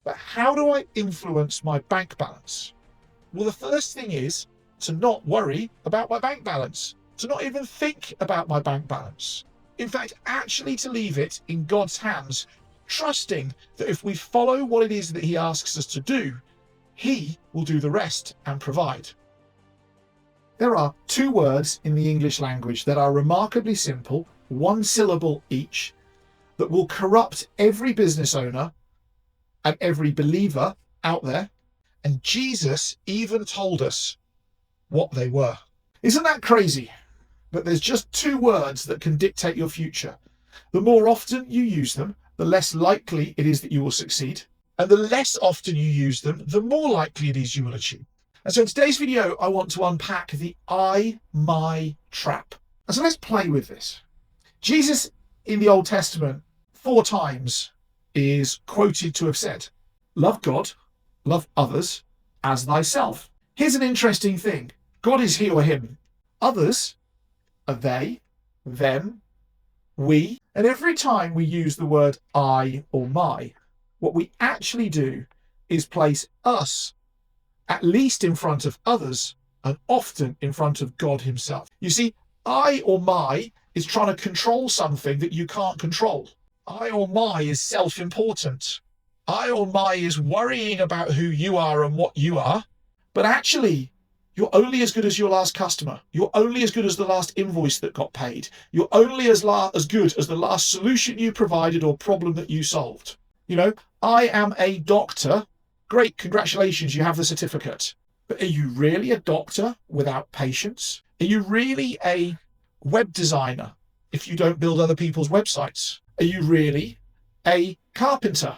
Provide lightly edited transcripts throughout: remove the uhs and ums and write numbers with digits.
But how do I influence my bank balance? Well, the first thing is to not worry about my bank balance, to not even think about my bank balance. In fact, actually to leave it in God's hands, trusting that if we follow what it is that He asks us to do, He will do the rest and provide. There are two words in the English language that are remarkably simple, one syllable each, that will corrupt every business owner and every believer out there. And Jesus even told us what they were. Isn't that crazy? But there's just two words that can dictate your future. The more often you use them, the less likely it is that you will succeed. And the less often you use them, the more likely it is you will achieve. And so in today's video, I want to unpack the I-my trap. And so let's play with this. Jesus in the Old Testament 4 times is quoted to have said, love God, love others as thyself. Here's an interesting thing. God is he or him. Others are they, them, we. And every time we use the word I or my, what we actually do is place us at least in front of others and often in front of God himself. You see, I or my is trying to control something that you can't control. I or my is self-important. I or my is worrying about who you are and what you are. But actually, you're only as good as your last customer. You're only as good as the last invoice that got paid. You're only as good as the last solution you provided or problem that you solved. You know, I am a doctor. Great, congratulations, you have the certificate. But are you really a doctor without patience? Are you really a web designer if you don't build other people's websites? Are you really a carpenter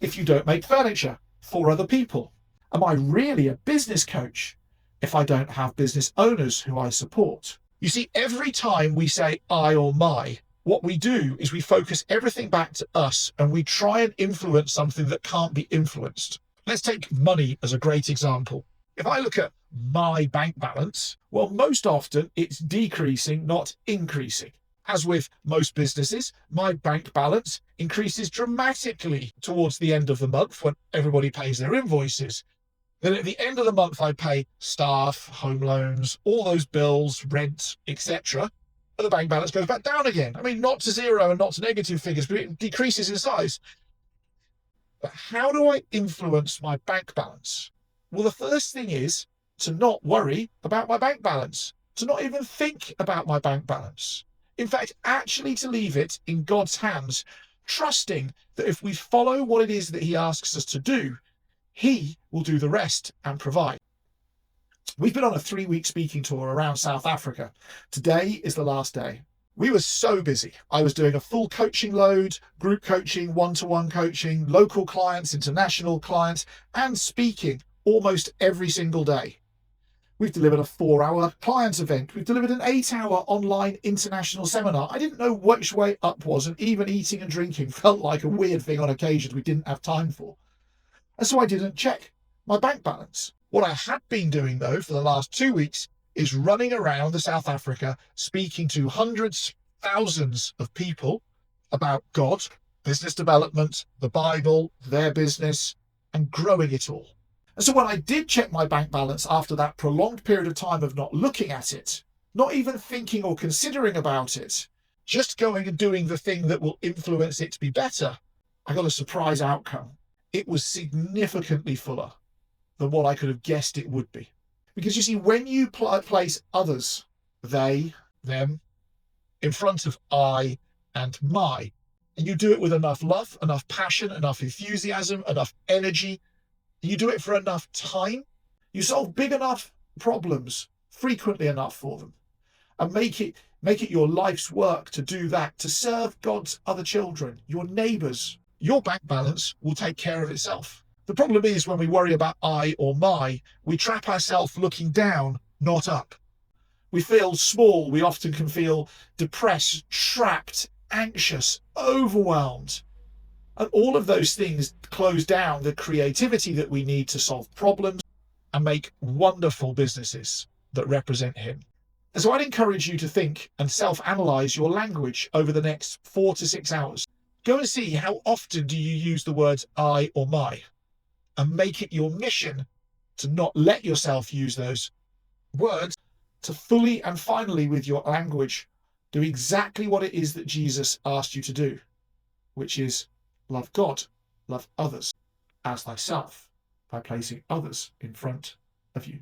if you don't make furniture for other people? Am I really a business coach if I don't have business owners who I support? You see, every time we say I or my, what we do is we focus everything back to us and we try and influence something that can't be influenced. Let's take money as a great example. If I look at my bank balance, well, most often it's decreasing, not increasing. As with most businesses, my bank balance increases dramatically towards the end of the month when everybody pays their invoices. Then at the end of the month, I pay staff, home loans, all those bills, rent, etc. And the bank balance goes back down again. I mean, not to zero and not to negative figures, but it decreases in size. But how do I influence my bank balance? Well, the first thing is to not worry about my bank balance, to not even think about my bank balance. In fact, actually to leave it in God's hands, trusting that if we follow what it is that He asks us to do, He will do the rest and provide. We've been on a 3-week speaking tour around South Africa. Today is the last day. We were so busy. I was doing a full coaching load, group coaching, one-to-one coaching, local clients, international clients, and speaking almost every single day. We've delivered a 4-hour client event. We've delivered an 8-hour online international seminar. I didn't know which way up was, and even eating and drinking felt like a weird thing on occasions we didn't have time for. And so I didn't check my bank balance. What I had been doing, though, for the last 2 weeks is running around the South Africa, speaking to hundreds, thousands of people about God, business development, the Bible, their business, and growing it all. And so when I did check my bank balance after that prolonged period of time of not looking at it, not even thinking or considering about it, just going and doing the thing that will influence it to be better, I got a surprise outcome. It was significantly fuller than what I could have guessed it would be. Because you see, when you place others, they, them, in front of I and my, and you do it with enough love, enough passion, enough enthusiasm, enough energy, you do it for enough time, you solve big enough problems frequently enough for them, and make it your life's work to do that, to serve God's other children, your neighbours, your bank balance will take care of itself. The problem is when we worry about I or my, we trap ourselves looking down, not up. We feel small. We often can feel depressed, trapped, anxious, overwhelmed. And all of those things close down the creativity that we need to solve problems and make wonderful businesses that represent Him. And so I'd encourage you to think and self-analyze your language over the next 4 to 6 hours. Go and see how often do you use the words I or my. and make it your mission to not let yourself use those words, to fully and finally, with your language, do exactly what it is that Jesus asked you to do, which is love God, love others as thyself, by placing others in front of you.